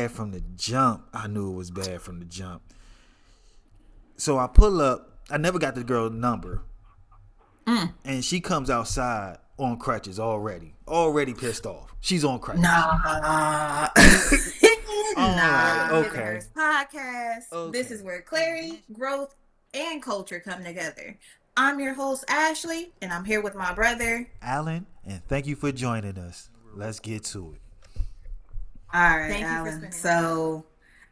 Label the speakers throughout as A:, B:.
A: bad from the jump. I knew it was bad from the jump. So I pull up. I never got the girl's number. And she comes outside on crutches already. Already pissed off. She's on crutches.
B: Nah.
A: Alright,
B: Nah.
A: okay.
B: Podcast. This
A: Okay.
B: is where clarity, growth, and culture come together. I'm your host, Ashley, and I'm here with my brother.
A: Alan, and thank you for joining us. Let's get to it.
B: All right, Alan. So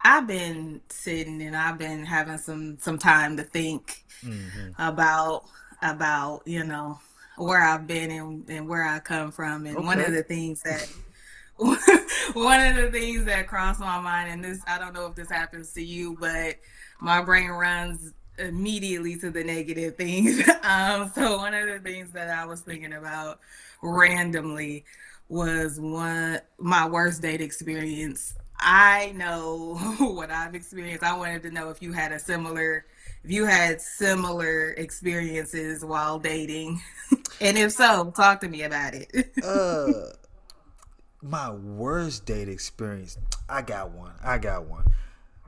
B: I've been sitting and I've been having some time to think
A: Mm-hmm.
B: about about where I've been and where I come from. And one of
A: Okay.
B: the things that one of the things that crossed my mind, and this, I don't know if this happens to you, but my brain runs immediately to the negative things. So one of the things that I was thinking about randomly was one my worst date experience. I know what I've experienced. I wanted to know if you had similar experiences while dating. And if so, talk to me about it.
A: Uh, my worst date experience. I got one.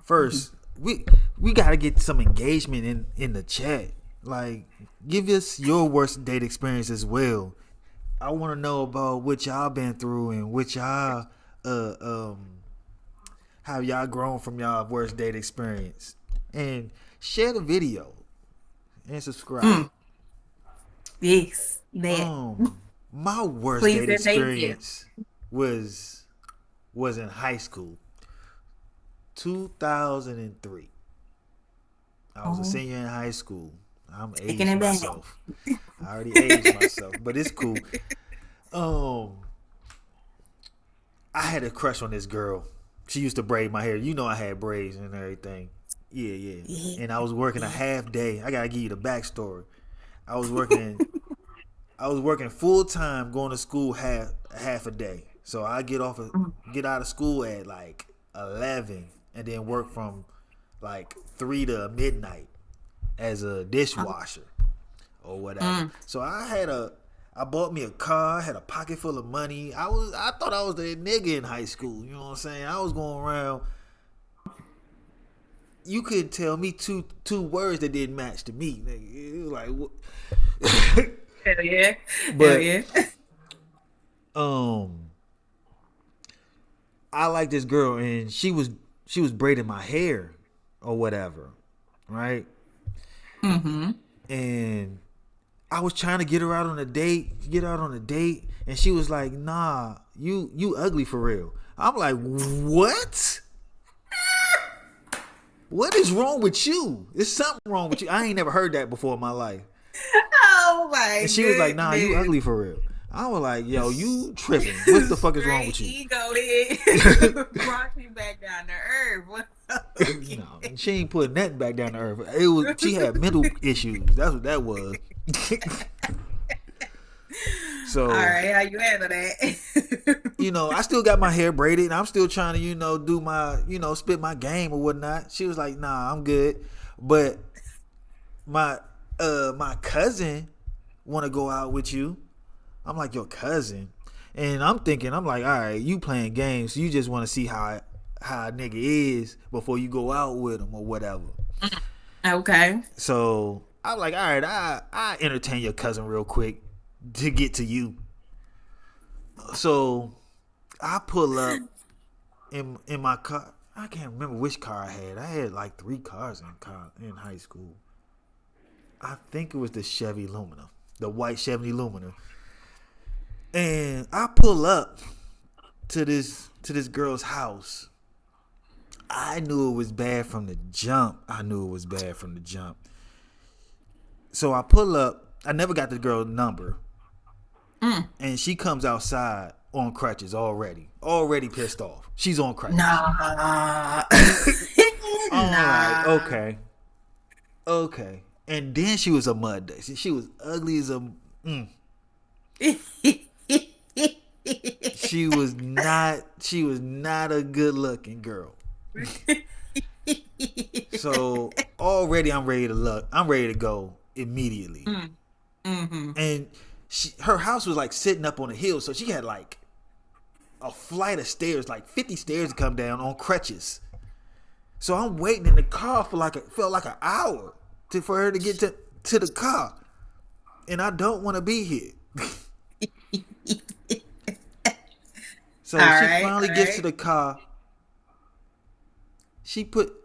A: First, we gotta get some engagement in the chat. Like, give us your worst date experience as well. I want to know about what y'all been through and what y'all uh um how y'all grown from y'all worst date experience, and share the video and subscribe.
B: Mm, yes, that.
A: My worst
B: Please
A: date
B: and thank you.
A: experience was was in high school, 2003. I was a
B: Oh,
A: senior in high school. I'm
B: taking
A: aged
B: it back.
A: myself. I already aged myself, but it's cool. Um, I had a crush on this girl. She used to braid my hair. You know I had braids and everything. Yeah, yeah.
B: Yeah,
A: And I was working a
B: yeah.
A: half day. I gotta give you the backstory. I was working I was working full time, going to school half a day. So I
B: Mm,
A: get out of school at like 11, and then work from like 3 to midnight as a
B: mm,
A: dishwasher or whatever.
B: mm.
A: So I bought me a car, had a pocket full of money. I thought I was the nigga in high school. You know what I'm saying? I was going around. You couldn't tell me two words that didn't match to me. Nigga. It was like what?
B: Hell yeah. Hell
A: But
B: yeah.
A: um, I like this girl, and she was braiding my hair or whatever, right?
B: Mm-hmm.
A: And I was trying to get out on a date, and she was like, "Nah, you ugly for real." I'm like, "What? What is wrong with you? There's something wrong with you." I ain't never heard that before in my life.
B: Oh my
A: And she was like, "Nah, you
B: goodness.
A: ugly for real." I was like, "Yo, you tripping? What the fuck is wrong
B: Straight
A: with you?"
B: ego hit. Brought me back down to earth. Okay.
A: No, she ain't putting nothing back down to earth. It was She had mental issues. That's what that was.
B: All
A: So,
B: right, how you handle that?
A: I still got my hair braided, and I'm still trying to, do my, spit my game or whatnot. She was like, "Nah, I'm good," but my my cousin want to go out with you. I'm like, "Your cousin," and I'm like, "All right, you playing games. So you just want to see how a nigga is before you go out with him or whatever."
B: Okay.
A: So I'm like, "All right, I entertain your cousin real quick to get to you." So I pull up in my car. I can't remember which car I had. I had like 3 cars in high school. I think it was the Chevy Lumina, the white Chevy Lumina. And I pull up to this girl's house. I knew it was bad from the jump. I knew it was bad from the jump. So I pull up. I never got the girl's number,
B: Mm.
A: and she comes outside on crutches already. Already pissed off. She's on crutches.
B: Nah.
A: I'm like,
B: Nah.
A: okay, okay. And then she was a mud duck. She was ugly as a. Mm. She was not. She was not a good looking girl. So already I'm ready to look. I'm ready to go immediately.
B: Mm. Mm-hmm.
A: And her house was like sitting up on a hill, so she had like a flight of stairs, like 50 stairs to come down on crutches. So I'm waiting in the car for felt like an hour for her to get to the car. And I don't want to be here.
B: All
A: So she
B: right,
A: finally
B: all
A: gets to
B: right.
A: the car.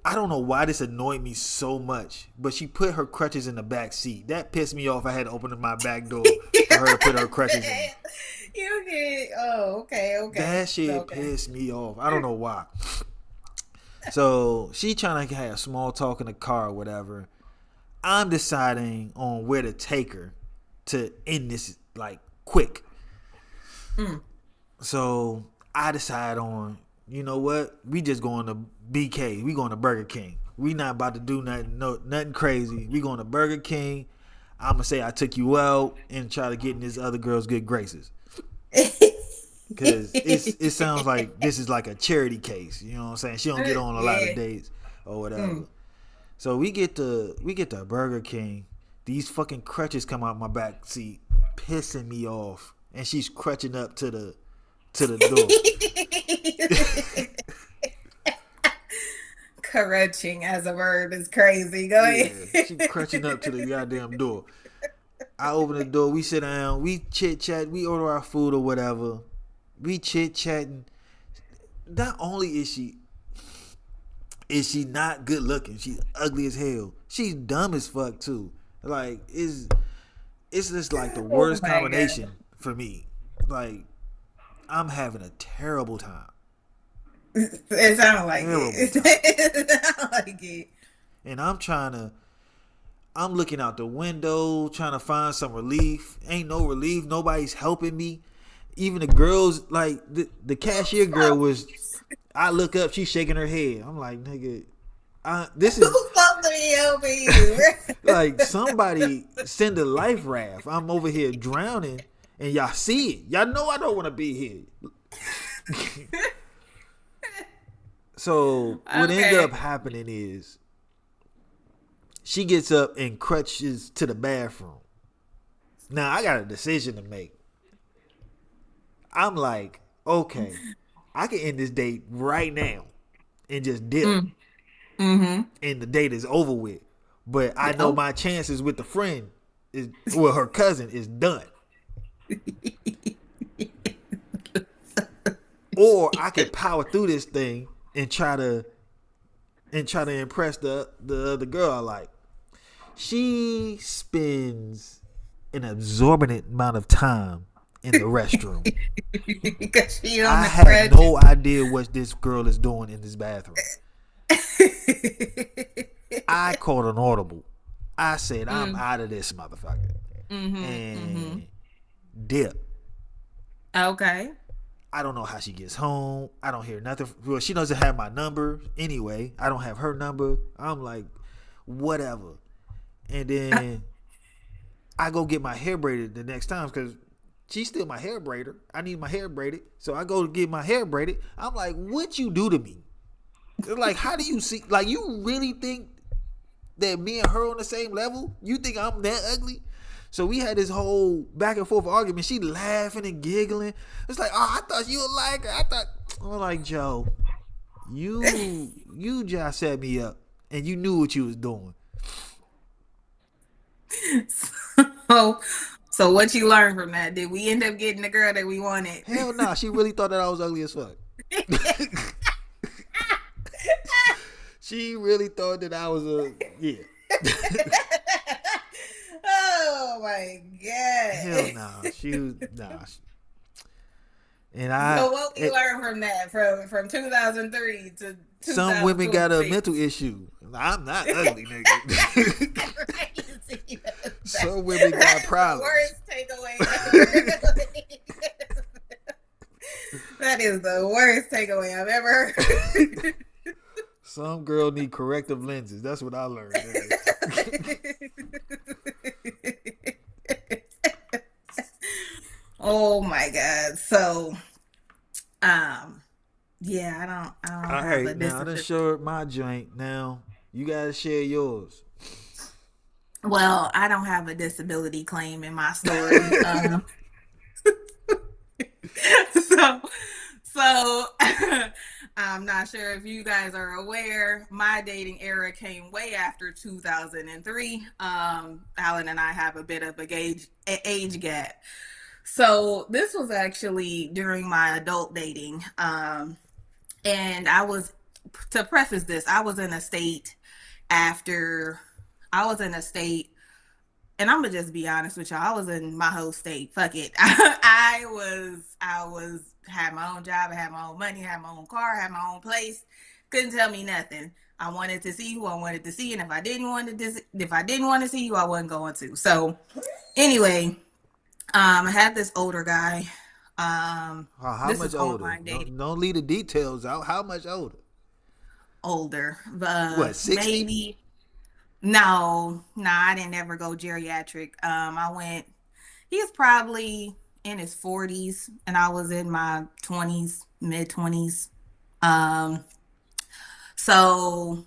A: I don't know why this annoyed me so much, but she put her crutches in the back seat. That pissed me off. I had to open my back door for her to put her crutches in.
B: You get, oh, okay, okay,
A: That shit
B: okay.
A: pissed me off. I don't know why. So she trying to have small talk in the car or whatever. I'm deciding on where to take her to end this like quick.
B: Mm.
A: So I decide on, you know what? We just going to BK. We going to Burger King. We not about to do nothing crazy. We going to Burger King. I'm gonna say I took you out and try to get in this other girl's good graces. Cause it sounds like this is like a charity case. You know what I'm saying? She don't get on a lot of
B: Yeah.
A: dates or whatever.
B: Mm.
A: So we get to Burger King. These fucking crutches come out my back seat, pissing me off. And she's crutching up to the door.
B: Crutching as a verb is crazy. Go ahead.
A: Yeah, she crutching up to the goddamn door. I open the door. We sit down. We chit chat. We order our food or whatever. We chit chatting. Not only is she not good looking, she's ugly as hell. She's dumb as fuck too. Like it's just like the
B: Oh
A: worst
B: my god.
A: combination for me. Like I'm having a terrible time.
B: It sounded like
A: Terrible
B: it.
A: time.
B: It sounded like it.
A: And I'm looking out the window trying to find some relief. Ain't no relief. Nobody's helping me. Even the girls, like the cashier girl was. I look up, she's shaking her head. I'm like, nigga, this is
B: Who's supposed to be helping you?
A: like somebody send a life raft. I'm over here drowning, and y'all see it. Y'all know I don't want to be here. So what ended up
B: Okay.
A: happening is she gets up and crutches to the bathroom. Now I got a decision to make. I'm like, okay, I can end this date right now and just dip,
B: Mm. Mm-hmm.
A: and the date is over with. But I know
B: Oh.
A: my chances with the friend is well, her cousin is done. Or I could power through this thing and try to impress the other girl I like. She spends an exorbitant amount of time in the restroom.
B: Because she on
A: I
B: the
A: have
B: crutches.
A: no idea what this girl is doing in this bathroom. I called an audible. I said, I'm
B: Mm.
A: out of this motherfucker.
B: Mm-hmm. Mm-hmm.
A: And dip.
B: Okay.
A: I don't know how she gets home. I don't hear nothing. Well, she doesn't have my number anyway. I don't have her number. I'm like, whatever. And then I go get my hair braided the next time because she's still my hair braider. I need my hair braided. So I go to get my hair braided. I'm like, what you do to me? Like, how do you see? Like, you really think that me and her on the same level? You think I'm that ugly? So we had this whole back and forth argument. She laughing and giggling. It's like, oh, I thought you would like her. I'm like, Joe, you just set me up, and you knew what you was doing.
B: So, so what you learned from that? Did we end up getting the girl that we wanted?
A: Hell nah, she really thought that I was ugly as fuck. She really thought that I was a yeah.
B: Oh my
A: Hell
B: god.
A: nah, she was nah. And
B: So what we learned from that from 2003 to
A: some women got a
B: 2026?
A: mental issue. I'm not ugly, nigga.
B: Crazy.
A: Some women got
B: That's the
A: problems.
B: worst takeaway ever. That is the worst takeaway I've ever heard.
A: Some girl need corrective lenses. That's what I learned.
B: Oh my god. So yeah, I don't
A: All
B: have a
A: right, now I done
B: disability.
A: showed my joint. Now you gotta share yours.
B: Well, I don't have a disability claim in my story. So So I'm not sure if you guys are aware, my dating era came way after 2003. Alan and I have a bit of age gap. So this was actually during my adult dating. And I was, to preface this, after, I was in a state and I'm gonna just be honest with y'all. I was in my whole state. Fuck it. Had my own job. I had my own money. Had my own car. Had my own place. Couldn't tell me nothing. I wanted to see who I wanted to see, and if I didn't want to see you, I wasn't going to. So, anyway, I had this older guy.
A: How
B: This
A: much
B: is
A: older?
B: online dating.
A: Don't leave the details out. How much older?
B: Older,
A: What, 60?
B: maybe. No, no, I didn't ever go geriatric. I went. He was probably in his 40s, and I was in my 20s, mid 20s. Um, so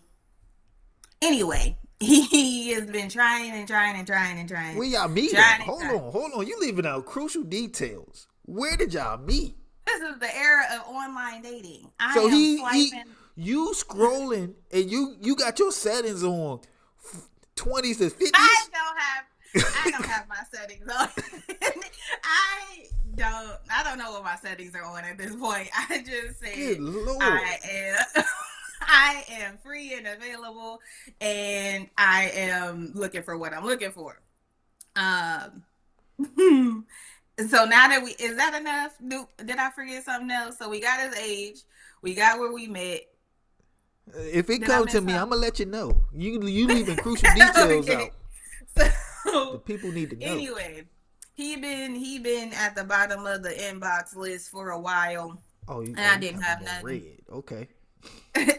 B: anyway, he has been trying and trying and trying and trying,
A: Where y'all meet at?
B: trying and
A: Hold
B: trying.
A: on, hold on. You leaving out crucial details. Where did y'all meet?
B: This is the era of online dating. I
A: So
B: am
A: he
B: swiping.
A: you scrolling and you got your settings on 20s to
B: I
A: 50s.
B: don't have I don't have my settings on. I don't know what my settings are on at this point. I just
A: Good
B: said
A: lord.
B: I am I am free and available and I am looking for what I'm looking for. Um so now that we is that enough? Did I forget something else? So we got his age, we got where we met.
A: If it
B: Did I
A: comes to
B: miss
A: me, I'm
B: something?
A: gonna let you know. You leaving crucial details
B: Okay.
A: out. The
B: So
A: people need to know.
B: anyway, he been at the bottom of the inbox list for a while, and I
A: You
B: didn't
A: got them
B: have
A: on
B: nothing.
A: red. Okay.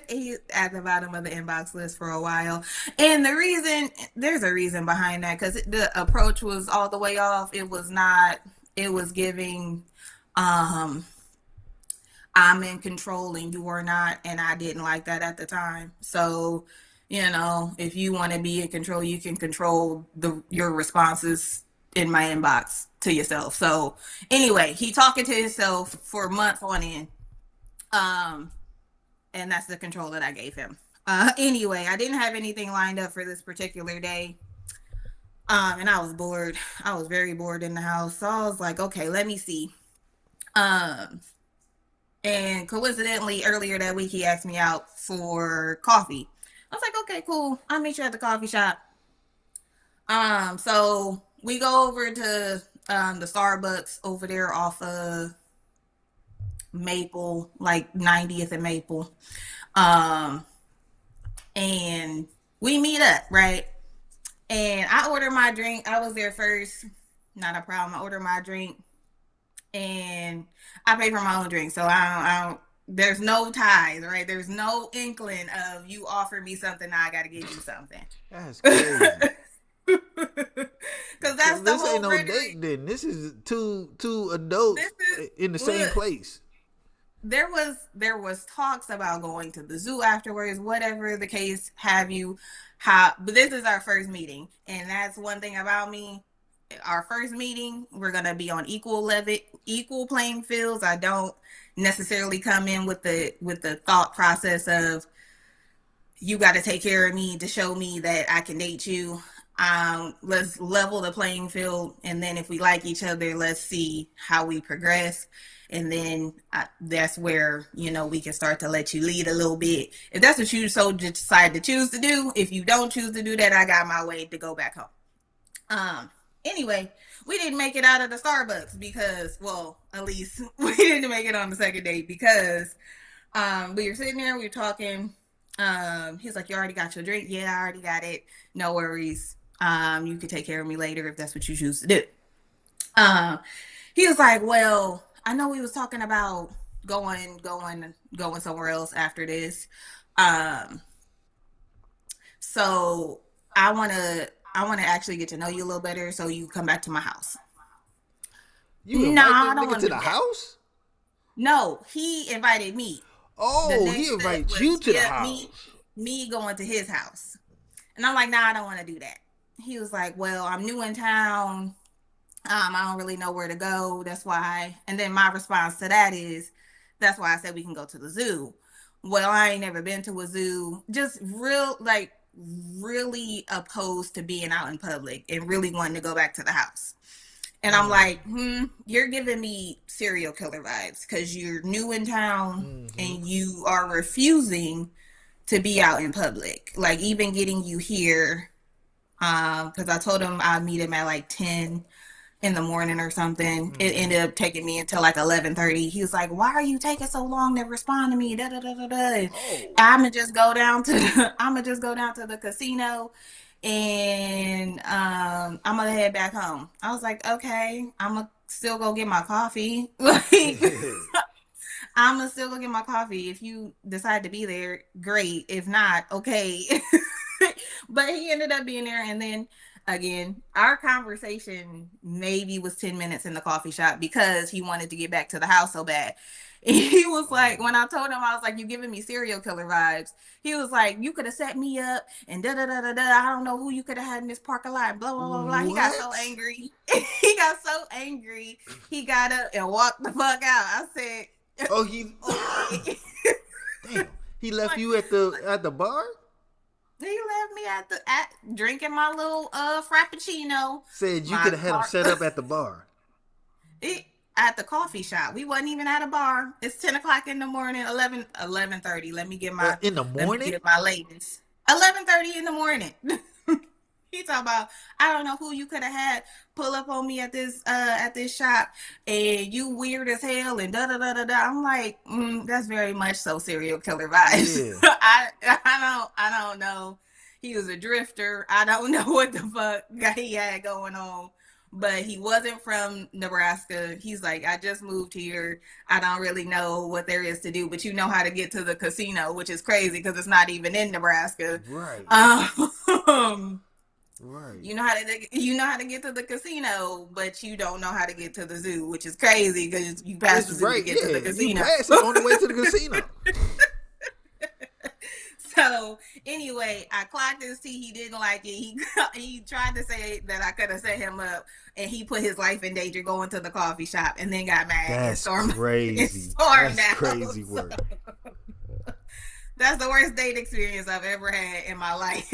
B: He's at the bottom of the inbox list for a while, and there's a reason behind that because the approach was all the way off. It was not. It was giving. Um, I'm in control and you are not, and I didn't like that at the time. So, if you want to be in control, you can control your responses in my inbox to yourself. So, anyway, he talking to himself for months on end, um, and that's the control that I gave him. Anyway, I didn't have anything lined up for this particular day, and I was bored. I was very bored in the house, so I was like, okay, let me see. Um, And coincidentally, earlier that week, he asked me out for coffee. I was like, okay, cool. I'll meet you at the coffee shop. So we go over to the Starbucks over there off of Maple, like 90th and Maple. Um, and we meet up, right? And I order my drink. I was there first. Not a problem. I order my drink and I pay for my own drink. So I don't there's no ties, right? There's no inkling of you offer me something, now I gotta give you something.
A: That's crazy.
B: Because
A: So
B: that's the
A: this ain't
B: whole
A: no
B: rhetoric.
A: date then. This is two
B: This
A: adults
B: is
A: in the same
B: look,
A: place.
B: there was talks about going to the zoo afterwards, whatever the case have you. How but this is our first meeting. And that's one thing about me. Our first meeting, we're gonna be on equal playing fields. I don't necessarily come in with the thought process of you got to take care of me to show me that I can date you. Let's level the playing field, and then if we like each other, let's see how we progress. And then that's where we can start to let you lead a little bit. If that's what you so decide to choose to do. If you don't choose to do that, I got my way to go back home. Um. Anyway, we didn't make it out of the Starbucks because, well, at least we didn't make it on the second date because we were sitting there, we were talking. He's like, "You already got your drink?" "Yeah, I already got it. No worries. You can take care of me later if that's what you choose to do." Um, he was like, "Well, I know we was talking about going somewhere else after this. Um, so I wanna actually get to know you a little better so you come back to my house."
A: You
B: No,
A: invite
B: I
A: this
B: don't
A: nigga
B: want to
A: to
B: do
A: the
B: that.
A: house?
B: No, he invited me. The
A: Oh, he
B: next step
A: invites you
B: was,
A: to the
B: yeah,
A: house.
B: me going to his house. And I'm like, nah, I don't want to do that. He was like, well, I'm new in town. I don't really know where to go. That's why. And then my response to that is, That's why I said we can go to the zoo. Well, I ain't never been to a zoo. Just real, like, really opposed to being out in public and really wanting to go back to the house. And I'm like, you're giving me serial killer vibes because you're new in town
A: Mm-hmm.
B: and you are refusing to be out in public. Like, even getting you here, because I told him I'd meet him at like 10 in the morning or something. It
A: Mm-hmm.
B: ended up taking me until like 11:30. He was like, "Why are you taking so long to respond to me?" Da da da da da.
A: Oh.
B: I'ma just go down to I'ma just go down to the casino and I'm gonna head back home. I was like, okay, I'm gonna still go get my coffee. Like, I'm gonna still go get my coffee. If you decide to be there, great. If not, okay. But he ended up being there, and then again, our conversation maybe was 10 minutes in the coffee shop because he wanted to get back to the house so bad. He was like,
A: Oh.
B: when I told him, I was like, "You giving me serial killer vibes." He was like, "You could have set me up and da da da da da. I don't know who you could have had in this parking lot." Blah blah blah blah. He got so
A: What?
B: angry. He got so angry. He got up and walked the fuck out. I said,
A: Oh, he.
B: "Okay."
A: Damn. He left
B: Like,
A: you at the bar.
B: he left me at drinking my little frappuccino.
A: Said you could
B: My
A: have had him
B: car
A: set up at the bar.
B: it, at the coffee shop. We wasn't even at a bar. It's 10 o'clock in the morning. 11:30.
A: In the
B: Let me
A: morning.
B: get my latest. 11:30 in the morning. He talking about, I don't know who you could have had pull up on me at this shop, and you weird as hell and da da da da da. I'm like, that's very much so serial killer vibes.
A: Yeah.
B: I don't know. He was a drifter. I don't know what the fuck he had going on. But he wasn't from Nebraska. He's like, I just moved here. I don't really know what there is to do, but you know how to get to the casino, which is crazy because it's not even in Nebraska.
A: Right.
B: Um,
A: Right.
B: you know how to get to the casino, but you don't know how to get to the zoo, which is crazy because you pass
A: It's
B: the zoo to
A: right.
B: get to the
A: Yeah. You
B: casino.
A: pass it on the way to the casino.
B: So anyway, I clocked his tea. He didn't like it. He tried to say that I could have set him up, and he put his life in danger going to the coffee shop, and then got mad and
A: That's
B: stormed and
A: crazy.
B: stormed
A: That's
B: out.
A: crazy
B: So
A: work.
B: that's the worst date experience I've ever had in my life.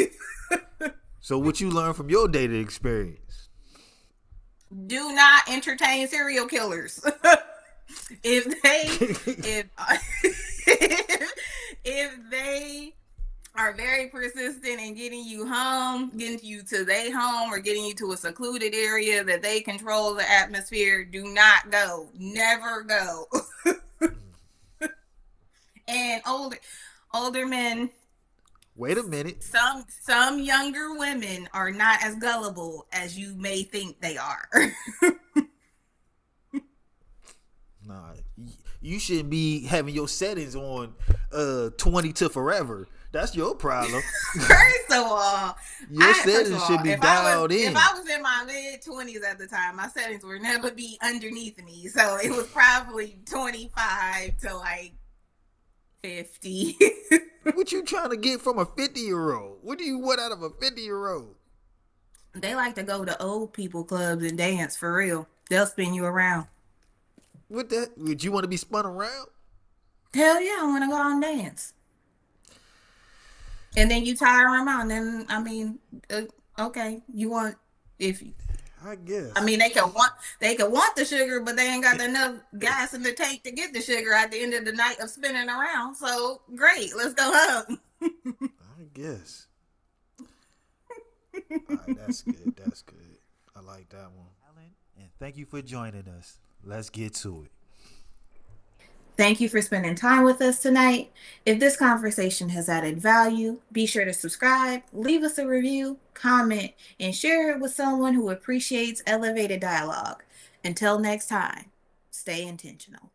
A: So what you learned from your dating experience?
B: Do not entertain serial killers. if they if if they are very persistent in getting you home, getting you to their home, or getting you to a secluded area that they control the atmosphere, do not go. Never go. And older men,
A: Wait a minute.
B: some younger women are not as gullible as you may think they are.
A: Nah, you shouldn't be having your settings on 20 to forever. That's your problem.
B: First of all,
A: Your settings should be dialed
B: if
A: in.
B: I was in my mid 20s at the time, my settings would never be underneath me. So it was probably 25 to like 50.
A: What you trying to get from a 50-year-old? What do you want out of a 50-year-old?
B: They like to go to old people clubs and dance for real. They'll spin you around.
A: What that? Would you want to be spun around?
B: Hell yeah, I want to go out and dance. And then you tire them out. And then okay, you want if
A: I
B: I
A: guess.
B: mean, they can want the sugar, but they ain't got enough gas in the tank to get the sugar at the end of the night of spinning around. So great, let's go home.
A: I guess. All right, that's good. That's good. I like that one. Alan, and thank you for joining us. Let's get to it.
B: Thank you for spending time with us tonight. If this conversation has added value, be sure to subscribe, leave us a review, comment, and share it with someone who appreciates elevated dialogue. Until next time, stay intentional.